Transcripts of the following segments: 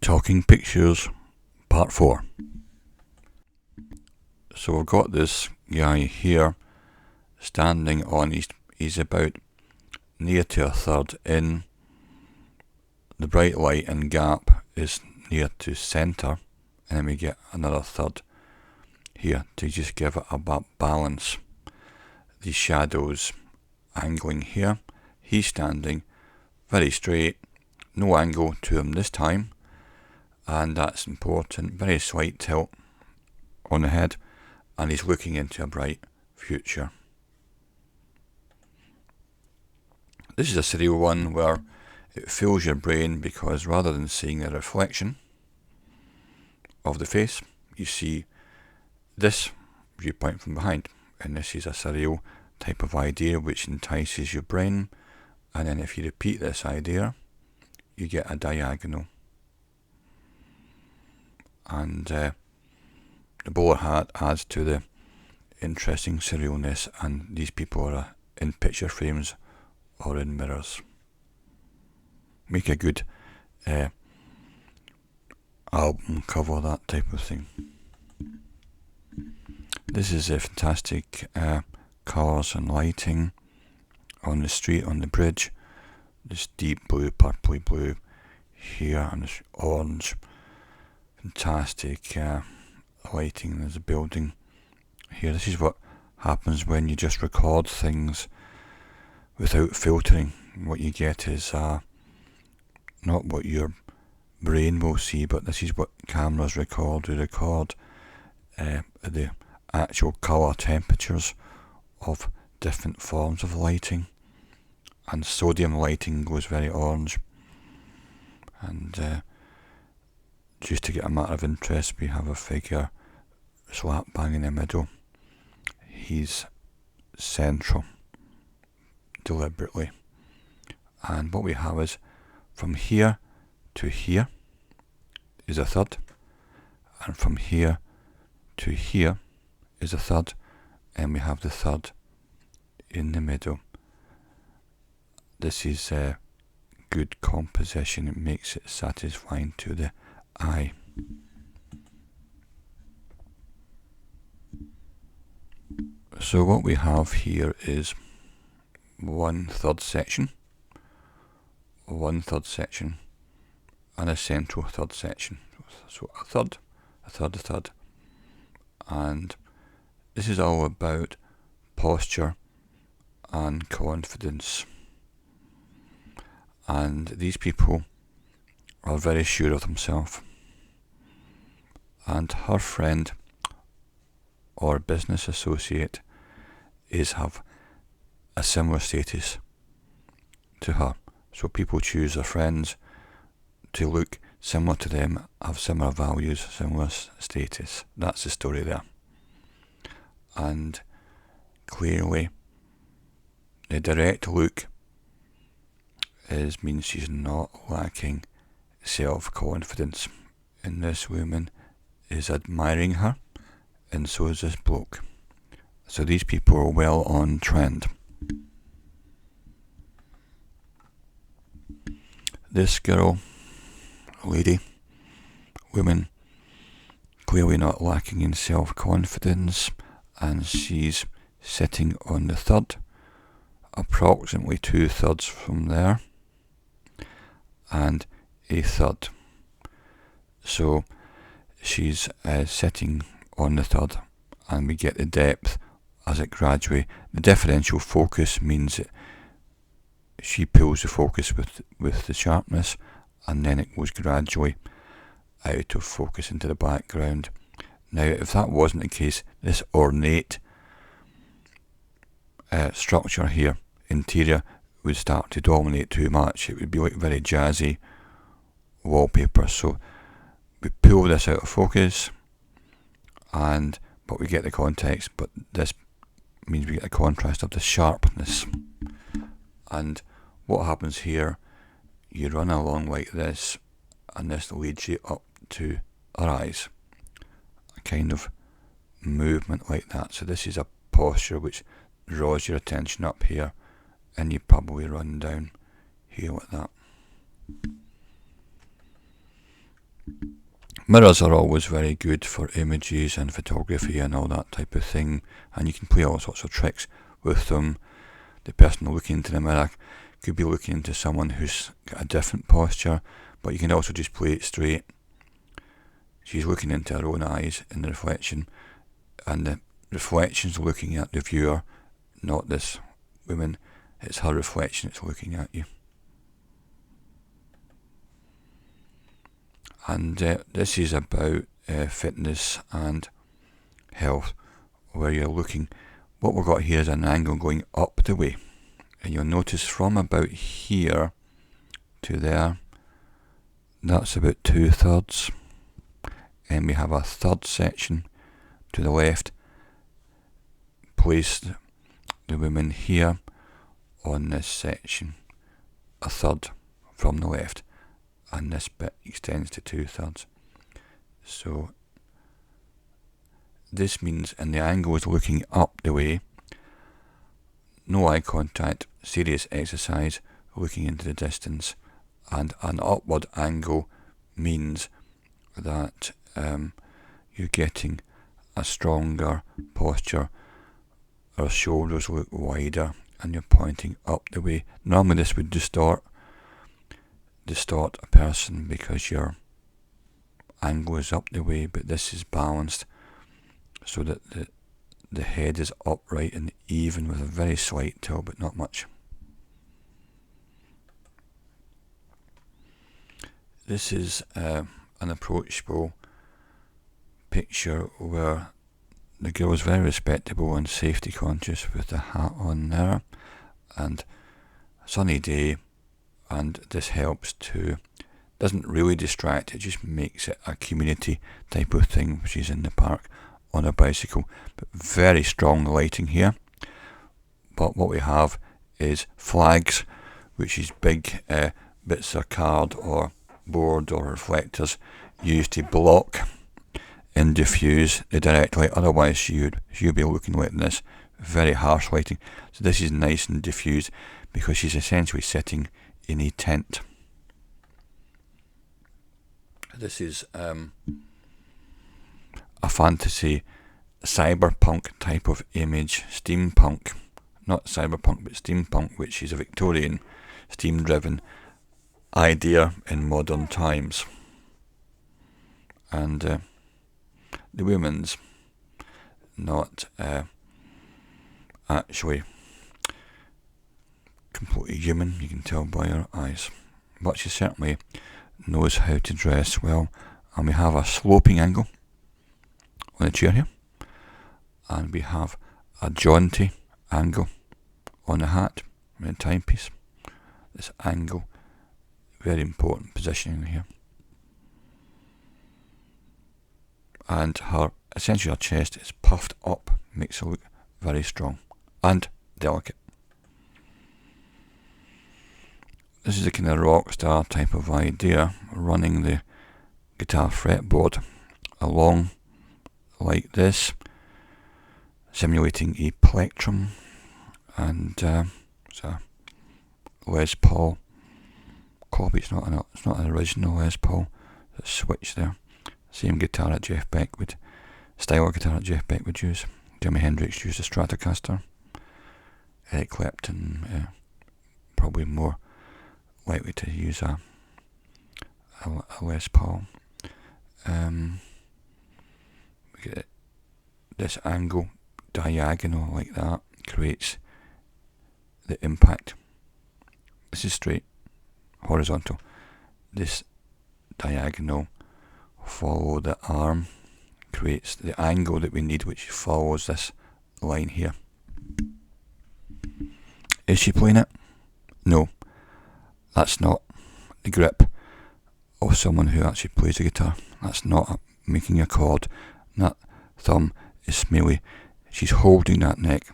Talking Pictures Part 4. So we've got this guy here standing on, he's about near to a third in. The bright light and gap is near to centre, and then we get another third here to just give it a balance. The shadows angling here, he's standing very straight, no angle to him this time, and that's important. Very slight tilt on the head, and he's looking into a bright future. This is a surreal one where it fills your brain, because rather than seeing a reflection of the face, you see this viewpoint from behind, and this is a surreal type of idea which entices your brain, and then if you repeat this idea, you get a diagonal. And the bowler hat adds to the interesting surrealness, and these people are in picture frames or in mirrors. Make a good album cover, that type of thing. This is a fantastic colours and lighting on the street, on the bridge. This deep blue, purpley blue here, and this orange. Fantastic lighting. There's a building here. This is what happens when you just record things without filtering. What you get is not what your brain will see, but this is what cameras record. They record the actual colour temperatures of different forms of lighting, and sodium lighting goes very orange. And just to get a matter of interest, we have a figure slap bang in the middle. He's central, deliberately. And what we have is, from here to here is a third, and from here to here is a third, and we have the third in the middle. This is a good composition. It makes it satisfying to the eye. So what we have here is 1/3 section, 1/3 section, and a central third section. So a third, a third, a third. And this is all about posture and confidence. And these people are very sure of themselves. And her friend or business associate have a similar status to her. So people choose their friends to look similar to them, have similar values, similar status. That's the story there. And clearly the direct look means she's not lacking self-confidence, and this woman is admiring her, and so is this bloke. So these people are well on trend. This girl, lady, woman, clearly not lacking in self-confidence, and she's sitting on the third, approximately 2/3 from there, and a third. So she's sitting on the third, and we get the depth as it graduates. The differential focus means that she pulls the focus with the sharpness, and then it goes gradually out of focus into the background. Now, if that wasn't the case, this ornate structure here, interior, would start to dominate too much. It would be like very jazzy wallpaper. So we pull this out of focus, but we get the context, but this means we get the contrast of the sharpness. And what happens here, you run along like this, and this leads you up to her eyes. A kind of movement like that. So this is a posture which draws your attention up here, and you probably run down here like that. Mirrors are always very good for images and photography and all that type of thing, and you can play all sorts of tricks with them. The person looking into the mirror could be looking into someone who's got a different posture, but you can also just play it straight. She's looking into her own eyes in the reflection, and the reflection's looking at the viewer, not this woman. It's her reflection that's looking at you. And this is about fitness and health, where you're looking. What we've got here is an angle going up the way, and you'll notice from about here to there, that's about 2/3, and we have a third section to the left. Place the woman here on this section, a third from the left, and this bit extends to 2/3. So this means, and the angle is looking up the way, no eye contact, serious exercise, looking into the distance, and an upward angle means that you're getting a stronger posture. Our shoulders look wider and you're pointing up the way. Normally this would distort a person because your angle is up the way, but this is balanced so that the head is upright and even with a very slight tilt, but not much. This is an approachable picture where the girl is very respectable and safety conscious with the hat on there, and sunny day, and this helps to, doesn't really distract, it just makes it a community type of thing. She's in the park on a bicycle, but very strong lighting here. But what we have is flags, which is big bits of card or board or reflectors used to block and diffuse the direct light. Otherwise you'd be looking like this, very harsh lighting. So this is nice and diffused because she's essentially sitting in a tent. This is a fantasy cyberpunk type of image, steampunk, not cyberpunk but steampunk, which is a Victorian steam driven idea in modern times. And the woman's not actually completely human, you can tell by her eyes, but she certainly knows how to dress well. And we have a sloping angle on the chair here, and we have a jaunty angle on the hat and the timepiece. This angle, very important positioning here. And essentially her chest is puffed up, makes her look very strong and delicate. This is a kind of rock star type of idea, running the guitar fretboard along like this, simulating a plectrum, and it's a Les Paul copy. It's not an original Les Paul. There's a switch there. Same guitar that Jeff Beck would, style of guitar that Jeff Beck would use. Jimi Hendrix used a Stratocaster. Eric Clapton probably more likely to use a Les Paul. We get this angle diagonal like that creates the impact. This is straight, horizontal. This diagonal follow the arm creates the angle that we need, which follows this line here. Is she playing it? No, that's not the grip of someone who actually plays the guitar. That's not making a chord. That thumb is smelly. She's holding that neck.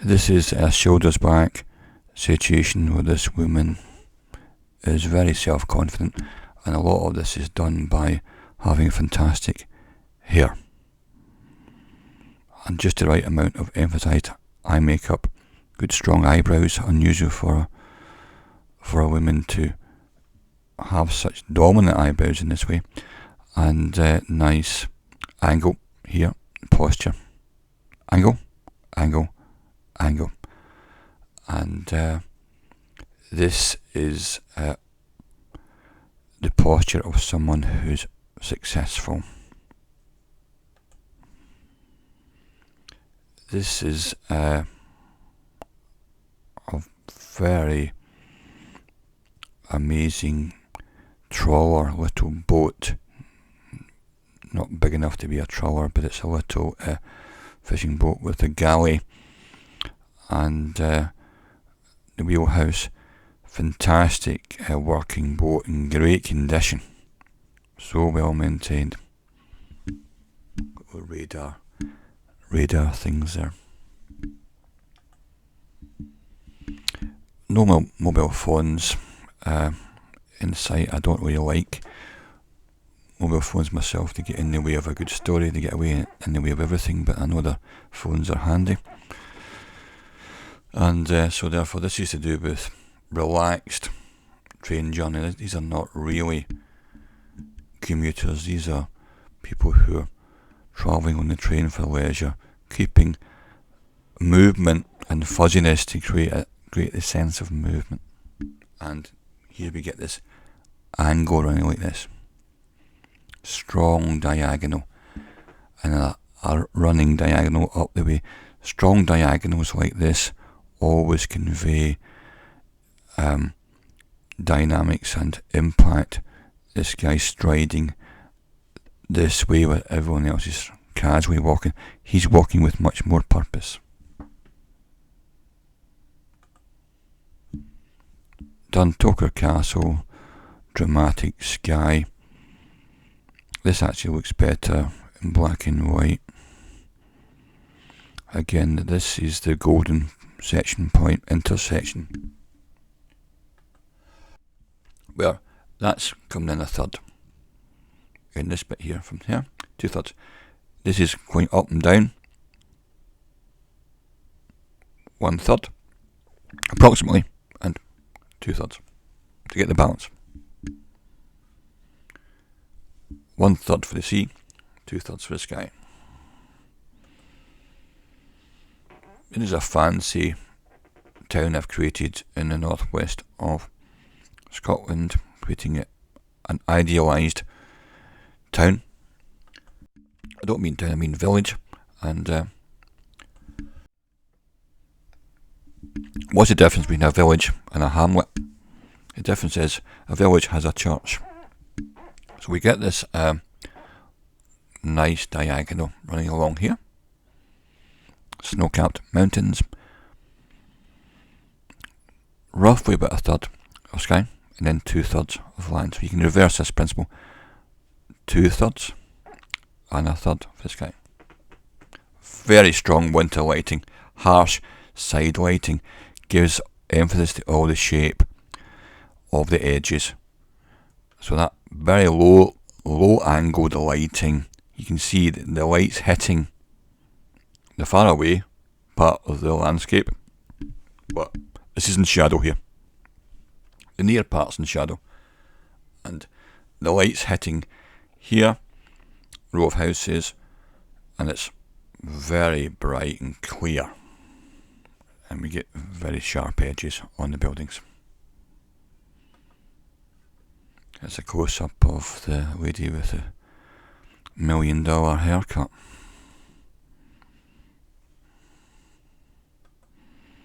This is a shoulders back situation where this woman is very self-confident, and a lot of this is done by having fantastic hair and just the right amount of emphasised eye makeup good strong eyebrows, unusual for a woman to have such dominant eyebrows in this way, and nice angle here, posture, angle, angle, angle, and this is the posture of someone who's successful. This is a very amazing trawler, little boat, not big enough to be a trawler, but it's a little fishing boat with a galley and the wheelhouse. Fantastic working boat in great condition, so well maintained. Radar things there. No mobile phones in sight. I don't really like mobile phones myself. They get in the way of a good story, they get away in the way of everything, but I know the phones are handy. And so therefore this is to do with relaxed train journey. These are not really commuters, these are people who are travelling on the train for leisure, keeping movement and fuzziness to create the sense of movement. And here we get this angle running like this, strong diagonal, and a running diagonal up the way. Strong diagonals like this always convey dynamics and impact. This guy's striding this way where everyone else is casually walking. He's walking with much more purpose. Duntoker Castle, dramatic sky. This actually looks better in black and white. Again, this is the golden section point intersection, where that's coming in a third. In this bit here, from here, 2/3. This is going up and down, 1/3, approximately, and 2/3 to get the balance. 1/3 for the sea, 2/3 for the sky. It is a fancy town I've created in the northwest of Scotland, creating it an idealised town. I don't mean town, I mean village. And what's the difference between a village and a hamlet? The difference is a village has a church. So we get this nice diagonal running along here. Snow-capped mountains. Roughly about 1/3 of sky, and then 2/3 of land. So you can reverse this principle. 2/3 and 1/3 for the sky. Very strong winter lighting. Harsh side lighting gives emphasis to all the shape of the edges. So that very low angled lighting, you can see that the light's hitting the far away part of the landscape, but this is in shadow here. The near part's in shadow, and the light's hitting here, row of houses, and it's very bright and clear, and we get very sharp edges on the buildings. It's a close-up of the lady with the $1 million haircut.